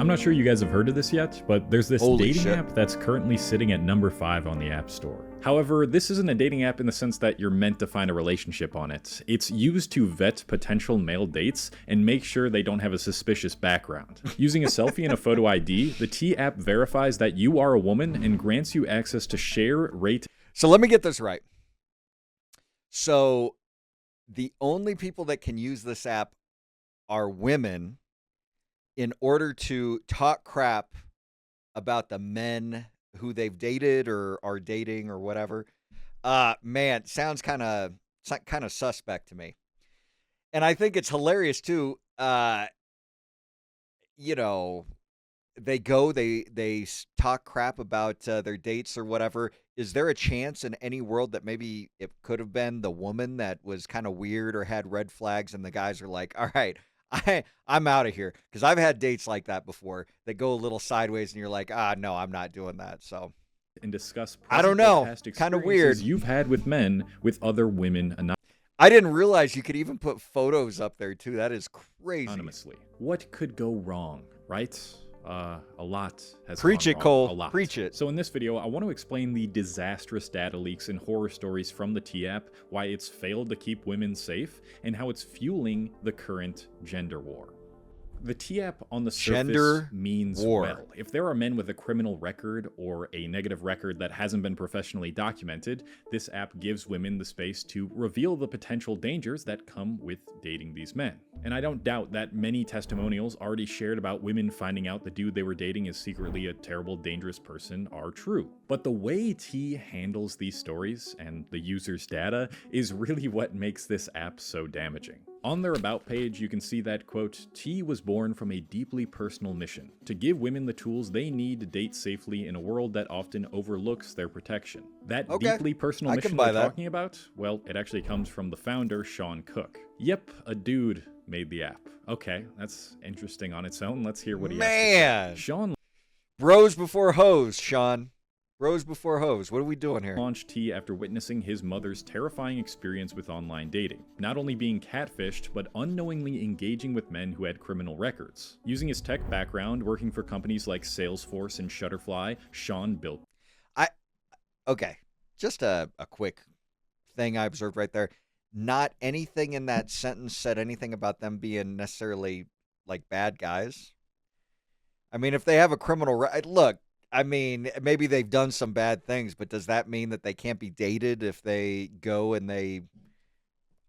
I'm not sure you guys have heard of this yet, but there's this Holy dating shit. app that's currently sitting at number 5 on the App Store. However, this isn't a dating app in the sense that you're meant to find a relationship on it. It's used to vet potential male dates and make sure they don't have a suspicious background. Using a selfie and a photo ID, the T app verifies that you are a woman and grants you access to share, rate. So let me get this right. So the only people that can use this app are women in order to talk crap about the men who they've dated or are dating or whatever. Man, sounds kind of suspect to me. And I think it's hilarious too. You know, they talk crap about their dates or whatever. Is there a chance in any world that maybe it could have been the woman that was kind of weird or had red flags and the guys are like, all right, I'm out of here? Because I've had dates like that before that go a little sideways and you're like, no, I'm not doing that. So And discuss I don't know. past Kind of experiences weird. you've had with men with other women I didn't realize you could even put photos up there too. That is crazy. anonymously. What could go wrong, right? A lot has Preach gone it, wrong. Cole. A lot. Preach it. So in this video, I want to explain the disastrous data leaks and horror stories from the T app, why it's failed to keep women safe, and how it's fueling the current gender war. The T app on the surface Gender means war. well. If there are men with a criminal record or a negative record that hasn't been professionally documented, this app gives women the space to reveal the potential dangers that come with dating these men. And I don't doubt that many testimonials already shared about women finding out the dude they were dating is secretly a terrible, dangerous person are true. But the way T handles these stories and the user's data is really what makes this app so damaging. On their About page, you can see that, quote, T was born from a deeply personal mission to give women the tools they need to date safely in a world that often overlooks their protection. That deeply personal mission we're talking about, well, it actually comes from the founder, Sean Cook. Yep, a dude made the app. Okay, that's interesting on its own. Let's hear what he has to say. Sean Bros before hoes, Sean. Bros before hoes. What are we doing here? Launched T after witnessing his mother's terrifying experience with online dating, not only being catfished, but unknowingly engaging with men who had criminal records. Using his tech background, working for companies like Salesforce and Shutterfly, Sean built. Okay, just a quick thing I observed right there. Not anything in that sentence said anything about them being necessarily like bad guys. I mean, if they have a criminal look, I mean, maybe they've done some bad things, but does that mean that they can't be dated if they go and they,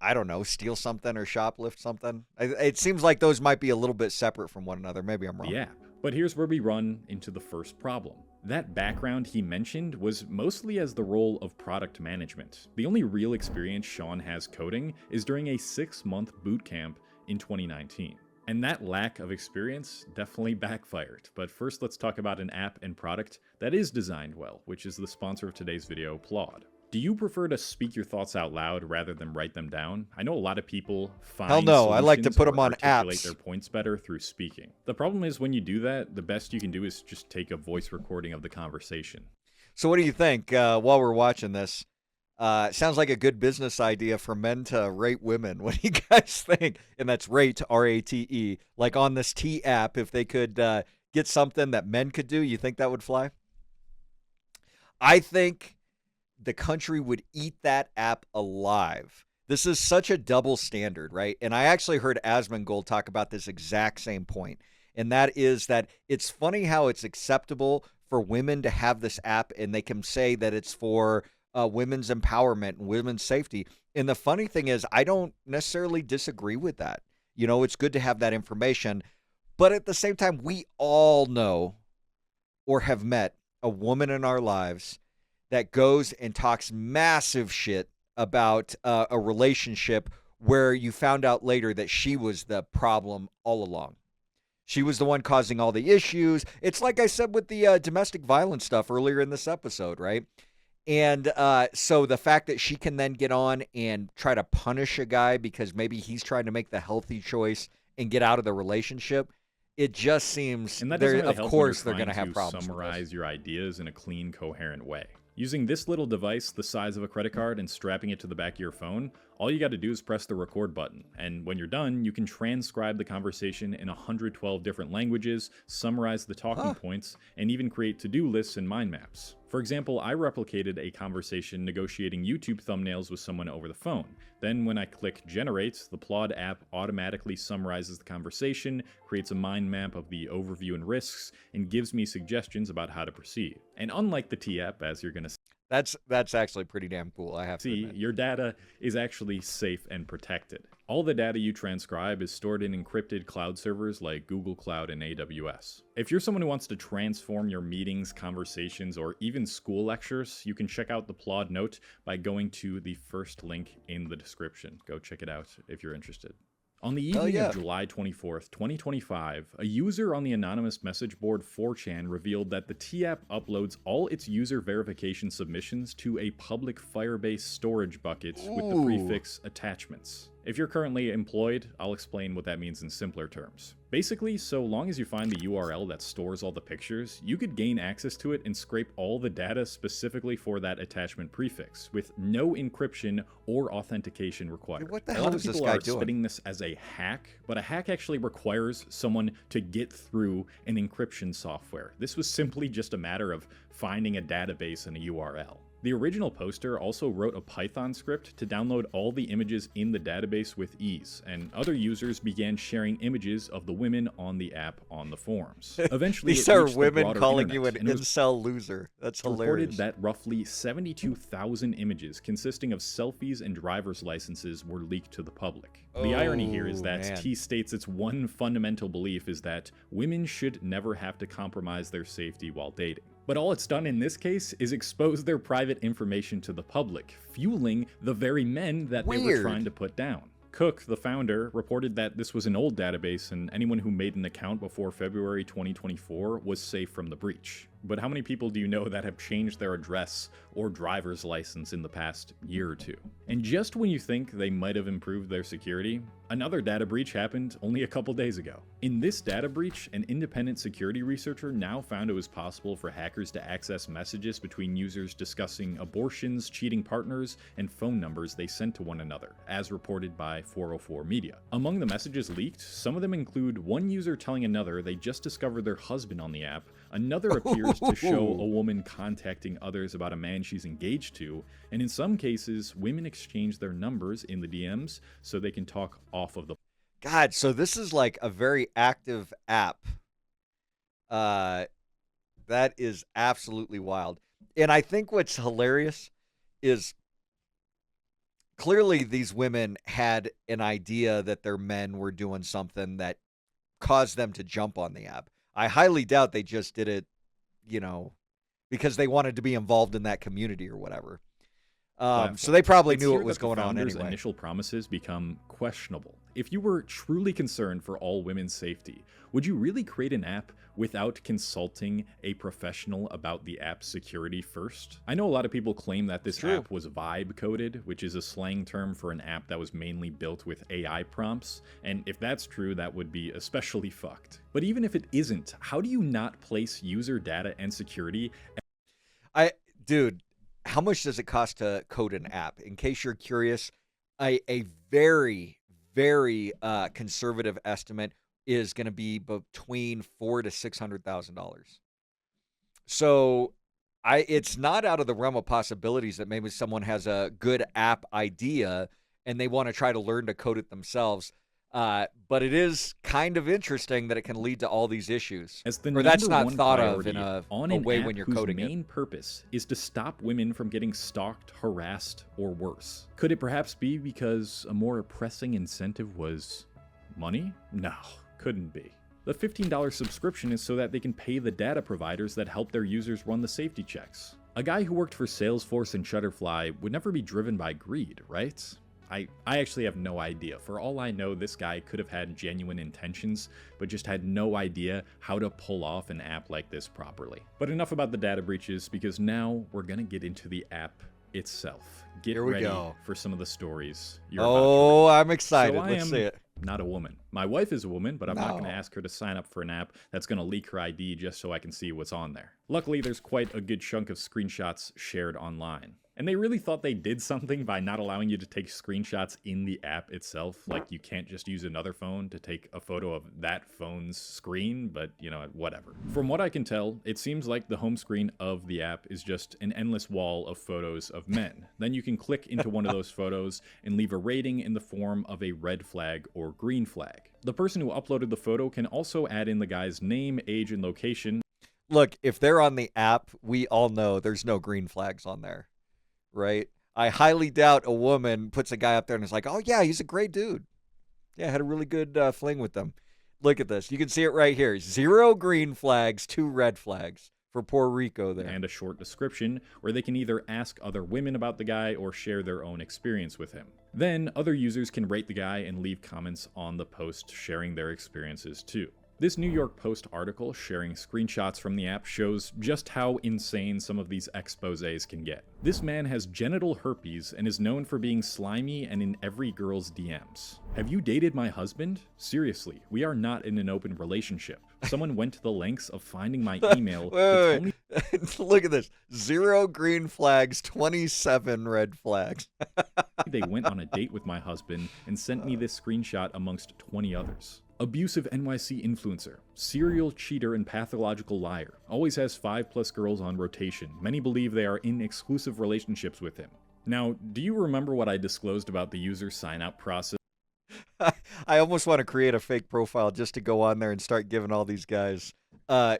I don't know, steal something or shoplift something? It seems like those might be a little bit separate from one another. Maybe I'm wrong. The app. But here's where we run into the first problem. That background he mentioned was mostly as the role of product management. The only real experience Sean has coding is during a 6-month boot camp in 2019. And that lack of experience definitely backfired. But first, let's talk about an app and product that is designed well, which is the sponsor of today's video, Plod. Do you prefer to speak your thoughts out loud rather than write them down? I know a lot of people find Hell no, I like to put them on articulate apps. their points better through speaking. The problem is when you do that, the best you can do is just take a voice recording of the conversation. So what do you think while we're watching this? Sounds like a good business idea for men to rate women. What do you guys think? And that's rate, R-A-T-E. Like on this T app, if they could get something that men could do, you think that would fly? I think the country would eat that app alive. This is such a double standard, right? And I actually heard Asmongold talk about this exact same point. And that is that it's funny how it's acceptable for women to have this app and they can say that it's for women's empowerment and women's safety. And the funny thing is, I don't necessarily disagree with that. You know, it's good to have that information. But at the same time, we all know or have met a woman in our lives that goes and talks massive shit about a relationship where you found out later that she was the problem all along. She was the one causing all the issues. It's like I said with the domestic violence stuff earlier in this episode, right? And so the fact that she can then get on and try to punish a guy because maybe he's trying to make the healthy choice and get out of the relationship, it just seems, and that doesn't really of help course, when they're you're going to have trying problems. Summarize your ideas in a clean, coherent way. Using this little device the size of a credit card and strapping it to the back of your phone, All you got to do is press the record button, and when you're done, you can transcribe the conversation in 112 different languages, summarize the talking points, and even create to-do lists and mind maps. For example, I replicated a conversation negotiating YouTube thumbnails with someone over the phone. Then when I click Generate, the Plod app automatically summarizes the conversation, creates a mind map of the overview and risks, and gives me suggestions about how to proceed. And unlike the T app, as you're going to That's actually pretty damn cool, I have to see, admit. your data is actually safe and protected. All the data you transcribe is stored in encrypted cloud servers like Google Cloud and AWS. If you're someone who wants to transform your meetings, conversations, or even school lectures, you can check out the Plod Note by going to the first link in the description. Go check it out if you're interested. On the evening of July 24th, 2025, a user on the anonymous message board 4chan revealed that the T-App uploads all its user verification submissions to a public Firebase storage bucket with the prefix attachments. If you're currently employed, I'll explain what that means in simpler terms. Basically, so long as you find the URL that stores all the pictures, you could gain access to it and scrape all the data specifically for that attachment prefix, with no encryption or authentication required. What the hell is this guy doing? Spinning this as a hack, but a hack actually requires someone to get through an encryption software. This was simply just a matter of finding a database and a URL. The original poster also wrote a Python script to download all the images in the database with ease, and other users began sharing images of the women on the app on the forums. Eventually, These are women calling you an incel loser. That's hilarious. Reported that roughly 72,000 images consisting of selfies and driver's licenses were leaked to the public. The irony here is that T states its one fundamental belief is that women should never have to compromise their safety while dating. But all it's done in this case is expose their private information to the public, fueling the very men that they were trying to put down. Cook, the founder, reported that this was an old database and anyone who made an account before February 2024 was safe from the breach. But how many people do you know that have changed their address or driver's license in the past year or two? And just when you think they might have improved their security, another data breach happened only a couple days ago. In this data breach, an independent security researcher now found it was possible for hackers to access messages between users discussing abortions, cheating partners, and phone numbers they sent to one another, as reported by 404 Media. Among the messages leaked, some of them include one user telling another they just discovered their husband on the app, another appears to show a woman contacting others about a man she's engaged to, and in some cases, women exchange their numbers in the DMs so they can talk off of the... God, so this is like a very active app. That is absolutely wild. And I think what's hilarious is clearly these women had an idea that their men were doing something that caused them to jump on the app. I highly doubt they just did it, because they wanted to be involved in that community or whatever. So they probably knew what was going on anyway. Initial promises become questionable. If you were truly concerned for all women's safety, would you really create an app without consulting a professional about the app's security first? I know a lot of people claim that this app was vibe coded, which is a slang term for an app that was mainly built with AI prompts, and if that's true, that would be especially fucked. But even if it isn't, how do you not place user data and security? Dude, how much does it cost to code an app? In case you're curious, a very, very conservative estimate is going to be between $400,000 to $600,000. So it's not out of the realm of possibilities that maybe someone has a good app idea and they want to try to learn to code it themselves. But it is kind of interesting that it can lead to all these issues. Or that's not thought of in a way when you're coding it. Whose main purpose is to stop women from getting stalked, harassed, or worse. Could it perhaps be because a more pressing incentive was money? No, couldn't be. The $15 subscription is so that they can pay the data providers that help their users run the safety checks. A guy who worked for Salesforce and Shutterfly would never be driven by greed, right? I actually have no idea. For all I know, this guy could have had genuine intentions, but just had no idea how to pull off an app like this properly. But enough about the data breaches, because now we're gonna get into the app itself. Get ready for some of the stories you're about to read. I'm excited. Let's see it. Not a woman. My wife is a woman, but I'm not going to ask her to sign up for an app that's going to leak her ID just so I can see what's on there. Luckily, there's quite a good chunk of screenshots shared online. And they really thought they did something by not allowing you to take screenshots in the app itself. Like, you can't just use another phone to take a photo of that phone's screen, but, you know, whatever. From what I can tell, it seems like the home screen of the app is just an endless wall of photos of men. Then you can click into one of those photos and leave a rating in the form of a red flag or green flag. The person who uploaded the photo can also add in the guy's name, age, and location. Look, if they're on the app, we all know there's no green flags on there. Right? I highly doubt a woman puts a guy up there and is like, oh, yeah, he's a great dude. Yeah, I had a really good fling with them. Look at this. You can see it right here. 0 green flags, 2 red flags for Puerto Rico there. And a short description where they can either ask other women about the guy or share their own experience with him. Then other users can rate the guy and leave comments on the post sharing their experiences too. This New York Post article sharing screenshots from the app shows just how insane some of these exposés can get. This man has genital herpes and is known for being slimy and in every girl's DMs. Have you dated my husband? Seriously, we are not in an open relationship. Someone went to the lengths of finding my email. Wait. Look at this. 0 green flags, 27 red flags. They went on a date with my husband and sent me this screenshot amongst 20 others. Abusive NYC influencer, serial cheater and pathological liar, always has 5+ girls on rotation. Many believe they are in exclusive relationships with him. Now, do you remember what I disclosed about the user sign-up process? I almost want to create a fake profile just to go on there and start giving all these guys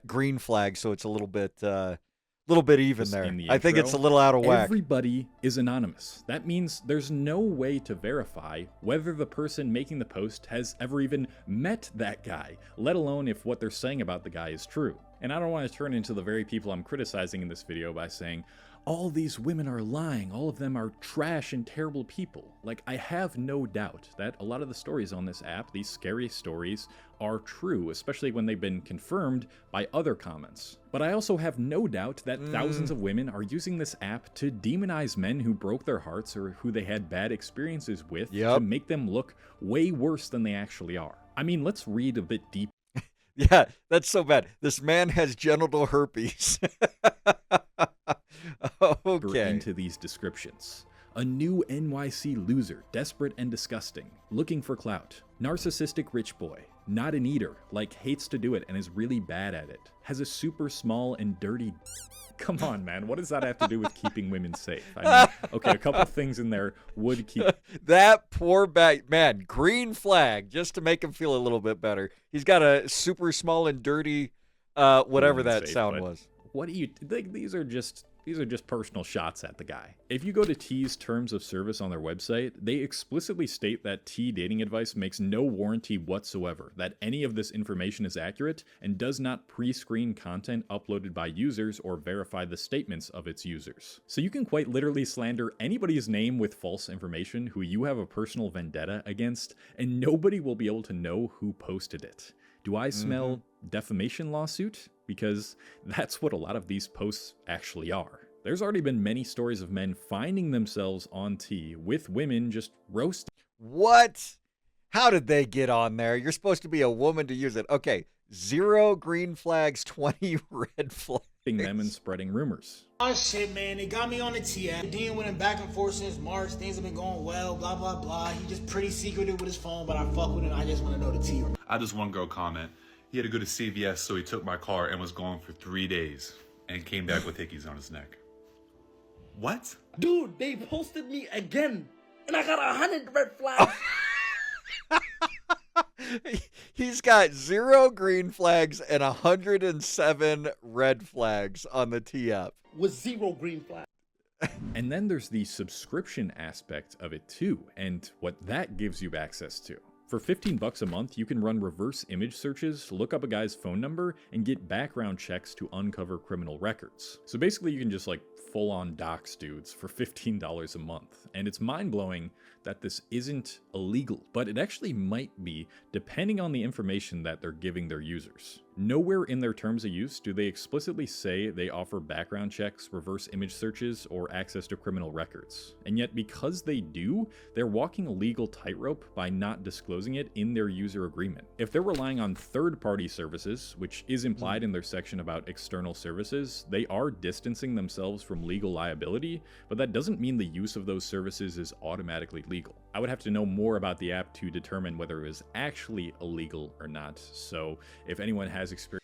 green flags so it's a little bit even there. I think it's a little out of whack. Everybody is anonymous. That means there's no way to verify whether the person making the post has ever even met that guy, let alone if what they're saying about the guy is true. And I don't want to turn into the very people I'm criticizing in this video by saying, all these women are lying, all of them are trash and terrible people. Like, I have no doubt that a lot of the stories on this app, these scary stories, are true, especially when they've been confirmed by other comments. But I also have no doubt that thousands of women are using this app to demonize men who broke their hearts or who they had bad experiences with to make them look way worse than they actually are. I mean, let's read a bit deeper. Yeah, that's so bad. This man has genital herpes. Okay. Into these descriptions. A new NYC loser, desperate and disgusting, looking for clout. Narcissistic rich boy, not an eater, like hates to do it and is really bad at it. Has a super small and dirty. Come on, man. What does that have to do with keeping women safe? I mean, okay, a couple things in there would keep. That poor man, green flag, just to make him feel a little bit better. He's got a super small and dirty, whatever that sound was. What do you think? These are just personal shots at the guy. If you go to T's terms of service on their website, they explicitly state that T dating advice makes no warranty whatsoever, that any of this information is accurate, and does not pre-screen content uploaded by users or verify the statements of its users. So you can quite literally slander anybody's name with false information who you have a personal vendetta against, and nobody will be able to know who posted it. Do I smell defamation lawsuit? Because that's what a lot of these posts actually are. There's already been many stories of men finding themselves on T with women just roasting. What? How did they get on there? You're supposed to be a woman to use it. Okay, 0 green flags, 20 red flags. Them and spreading rumors. Oh shit, man, they got me on the TF. Dean went back and forth since March. Things have been going well, blah, blah, blah. He just pretty secretive with his phone, but I fuck with him. I just want to know the T. I just one girl comment. He had to go to CVS, so he took my car and was gone for 3 days and came back with hickeys on his neck. What? Dude, they posted me again, and I got 100 red flags. He's got 0 green flags and 107 red flags on the T app. With 0 green flags. And then there's the subscription aspect of it too, and what that gives you access to. For $15 a month, you can run reverse image searches, look up a guy's phone number, and get background checks to uncover criminal records. So basically you can just like full-on dox dudes for $15 a month. And it's mind-blowing that this isn't illegal, but it actually might be depending on the information that they're giving their users. Nowhere in their terms of use do they explicitly say they offer background checks, reverse image searches, or access to criminal records. And yet because they do, they're walking a legal tightrope by not disclosing it in their user agreement. If they're relying on third-party services, which is implied in their section about external services, they are distancing themselves from legal liability, but that doesn't mean the use of those services is automatically legal. I would have to know more about the app to determine whether it is actually illegal or not, so if anyone has experience...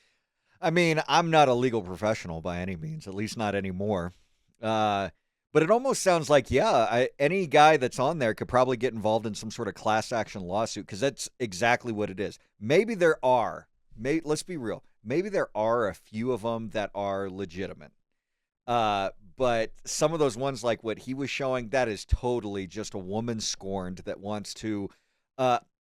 I mean, I'm not a legal professional by any means, at least not anymore. But it almost sounds like, any guy that's on there could probably get involved in some sort of class action lawsuit, because that's exactly what it is. Maybe there are, let's be real, maybe there are a few of them that are legitimate. But some of those ones, like what he was showing, that is totally just a woman scorned that wants to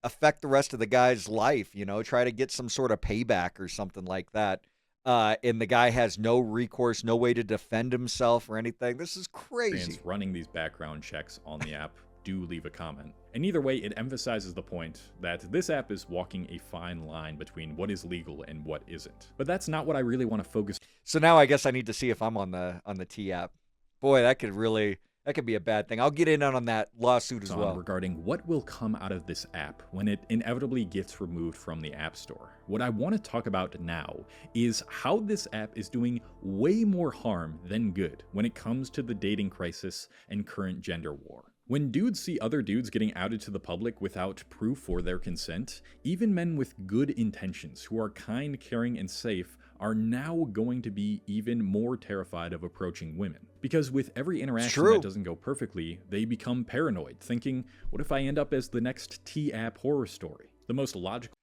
affect the rest of the guy's life, try to get some sort of payback or something like that. And the guy has no recourse, no way to defend himself or anything. This is crazy. Running these background checks on the app, do leave a comment. And either way, it emphasizes the point that this app is walking a fine line between what is legal and what isn't. But that's not what I really want to focus. So now I guess I need to see if I'm on the T app. Boy, that could be a bad thing. I'll get in on that lawsuit as well. Regarding what will come out of this app when it inevitably gets removed from the App Store. What I want to talk about now is how this app is doing way more harm than good when it comes to the dating crisis and current gender war. When dudes see other dudes getting outed to the public without proof or their consent, even men with good intentions who are kind, caring, and safe are now going to be even more terrified of approaching women. Because with every interaction that doesn't go perfectly, they become paranoid, thinking, what if I end up as the next T-app horror story? The most logical...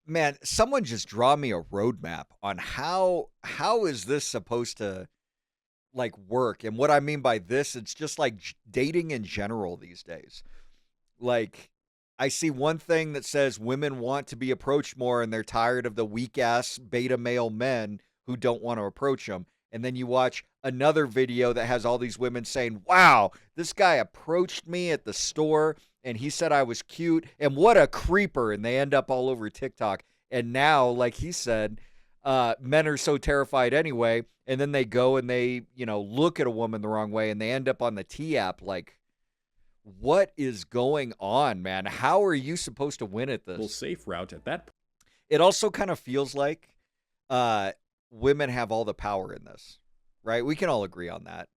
Man, someone just draw me a roadmap on how is this supposed to work. And what I mean by this, it's just like dating in general these days. Like, I see one thing that says women want to be approached more and they're tired of the weak-ass beta male men who don't want to approach them. And then you watch another video that has all these women saying, wow, this guy approached me at the store and he said I was cute and what a creeper. And they end up all over TikTok. And now, like he said, men are so terrified anyway. And then they go and they, look at a woman the wrong way and they end up on the T app. Like, what is going on, man? How are you supposed to win at this? Well, safe route at that point. It also kind of feels like women have all the power in this, right? We can all agree on that.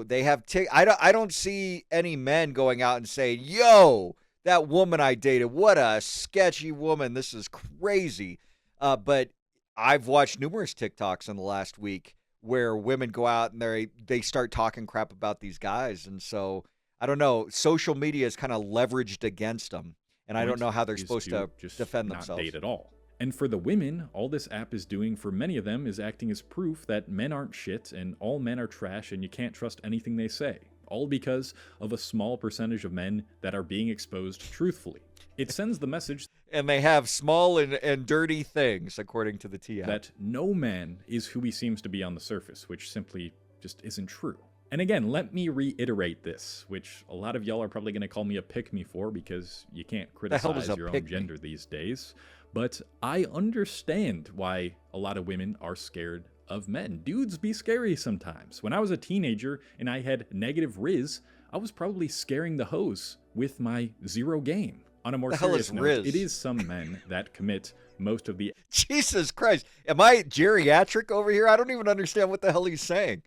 They have I don't see any men going out and saying, yo, that woman I dated, what a sketchy woman. This is crazy. But I've watched numerous TikToks in the last week where women go out and they start talking crap about these guys. And so, I don't know, social media is kind of leveraged against them. And I don't know how they're supposed to just defend themselves. Not date at all. And for the women, all this app is doing for many of them is acting as proof that men aren't shit and all men are trash and you can't trust anything they say. All because of a small percentage of men that are being exposed truthfully. It sends the message... And they have small and dirty things, according to the T app. That no man is who he seems to be on the surface, which simply just isn't true. And again, let me reiterate this, which a lot of y'all are probably going to call me a pick-me for because you can't criticize your own gender these days. But I understand why a lot of women are scared of men. Dudes be scary sometimes. When I was a teenager and I had negative riz, I was probably scaring the hoes with my zero game. On a more serious note, it is some men that commit most of the... Jesus Christ. Am I geriatric over here? I don't even understand what the hell he's saying.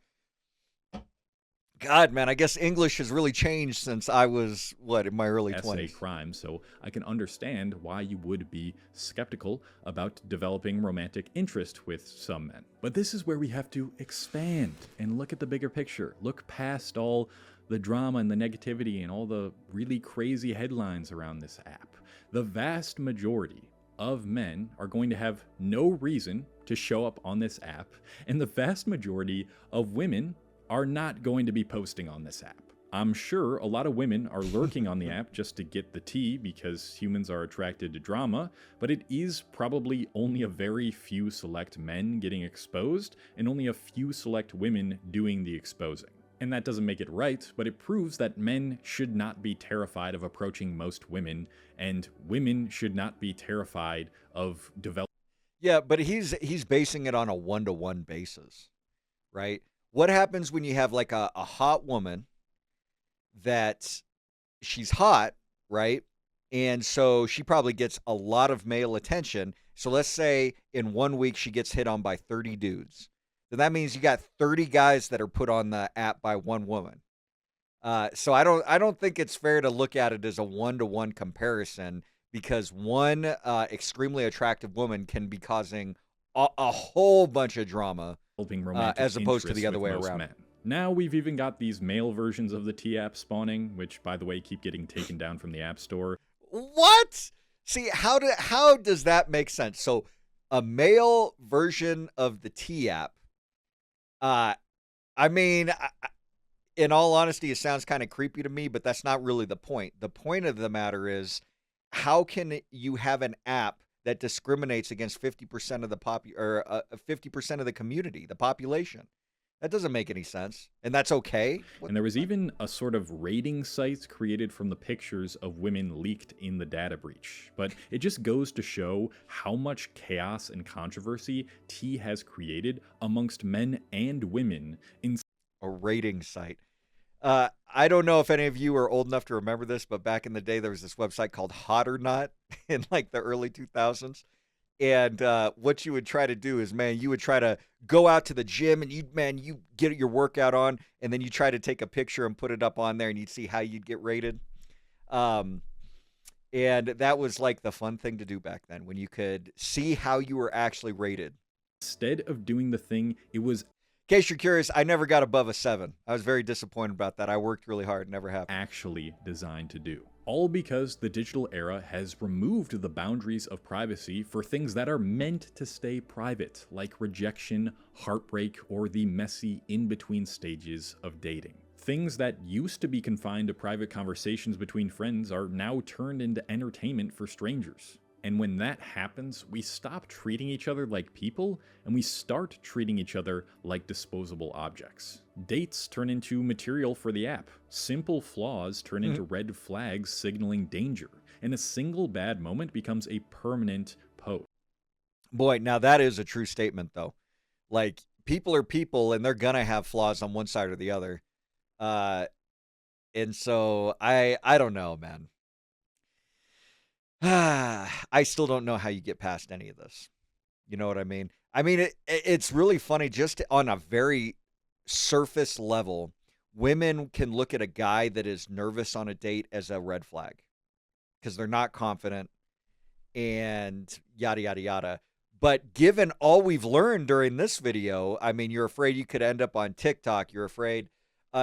God, man, I guess English has really changed since I was, in my early 20s. Crime, so I can understand why you would be skeptical about developing romantic interest with some men. But this is where we have to expand and look at the bigger picture. Look past all the drama and the negativity and all the really crazy headlines around this app. The vast majority of men are going to have no reason to show up on this app, and the vast majority of women are not going to be posting on this app. I'm sure a lot of women are lurking on the app just to get the tea because humans are attracted to drama, but it is probably only a very few select men getting exposed and only a few select women doing the exposing. And that doesn't make it right, but it proves that men should not be terrified of approaching most women, and women should not be terrified of developing. Yeah, but he's basing it on a 1-to-1 basis, right? What happens when you have like a hot woman that she's hot, right? And so she probably gets a lot of male attention. So let's say in 1 week she gets hit on by 30 dudes. Then that means you got 30 guys that are put on the app by one woman. So I don't think it's fair to look at it as a 1-to-1 comparison, because one extremely attractive woman can be causing a whole bunch of drama Romantic as opposed to the interests other with way most around. men. Now we've even got these male versions of the T app spawning, which, by the way, keep getting taken down from the App Store. What? See, how does that make sense? So a male version of the T app. I mean, in all honesty, it sounds kind of creepy to me, but that's not really the point. The point of the matter is, how can you have an app that discriminates against 50% of the 50% of the community, the population? That doesn't make any sense, and that's okay. And there was even a sort of rating site created from the pictures of women leaked in the data breach. But it just goes to show how much chaos and controversy T has created amongst men and women in A rating site. I don't know if any of you are old enough to remember this, but back in the day, there was this website called Hot or Not in like the early 2000s. And what you would try to do is, man, you would try to go out to the gym and you get your workout on, and then you try to take a picture and put it up on there, and you'd see how you'd get rated. And that was like the fun thing to do back then, when you could see how you were actually rated. Instead of doing the thing, it was, in case you're curious, I never got above a 7. I was very disappointed about that. I worked really hard, never happened. actually designed to do. All because the digital era has removed the boundaries of privacy for things that are meant to stay private, like rejection, heartbreak, or the messy in-between stages of dating. Things that used to be confined to private conversations between friends are now turned into entertainment for strangers. And when that happens, we stop treating each other like people, and we start treating each other like disposable objects. Dates turn into material for the app. Simple flaws turn into red flags signaling danger. And a single bad moment becomes a permanent post. Boy, now that is a true statement, though. Like, people are people, and they're gonna have flaws on one side or the other. And so I don't know, man. I still don't know how you get past any of this. You know what I mean? I mean, it's really funny, just on a very surface level. Women can look at a guy that is nervous on a date as a red flag because they're not confident and yada, yada, yada. But given all we've learned during this video, I mean, you're afraid you could end up on TikTok. You're afraid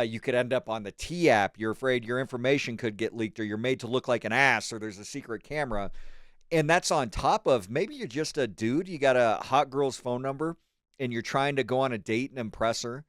you could end up on the T app. You're afraid your information could get leaked, or you're made to look like an ass, or there's a secret camera. And that's on top of, maybe you're just a dude, you got a hot girl's phone number, and you're trying to go on a date and impress her.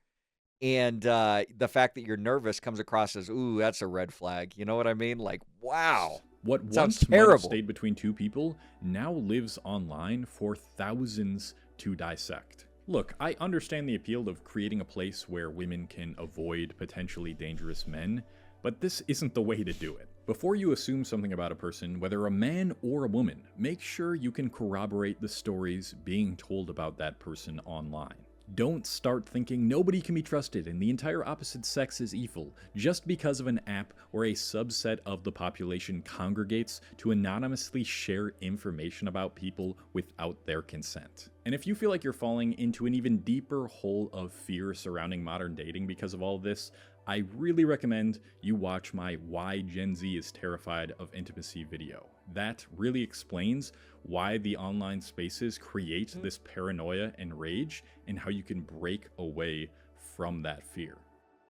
And the fact that you're nervous comes across as, ooh, that's a red flag. You know what I mean? Like, wow. What Sounds once might have terrible. stayed between two people now lives online for thousands to dissect. Look, I understand the appeal of creating a place where women can avoid potentially dangerous men, but this isn't the way to do it. Before you assume something about a person, whether a man or a woman, make sure you can corroborate the stories being told about that person online. Don't start thinking nobody can be trusted and the entire opposite sex is evil just because of an app where a subset of the population congregates to anonymously share information about people without their consent. And if you feel like you're falling into an even deeper hole of fear surrounding modern dating because of all this, I really recommend you watch my Why Gen Z is Terrified of Intimacy video. That really explains why the online spaces create this paranoia and rage, and how you can break away from that fear.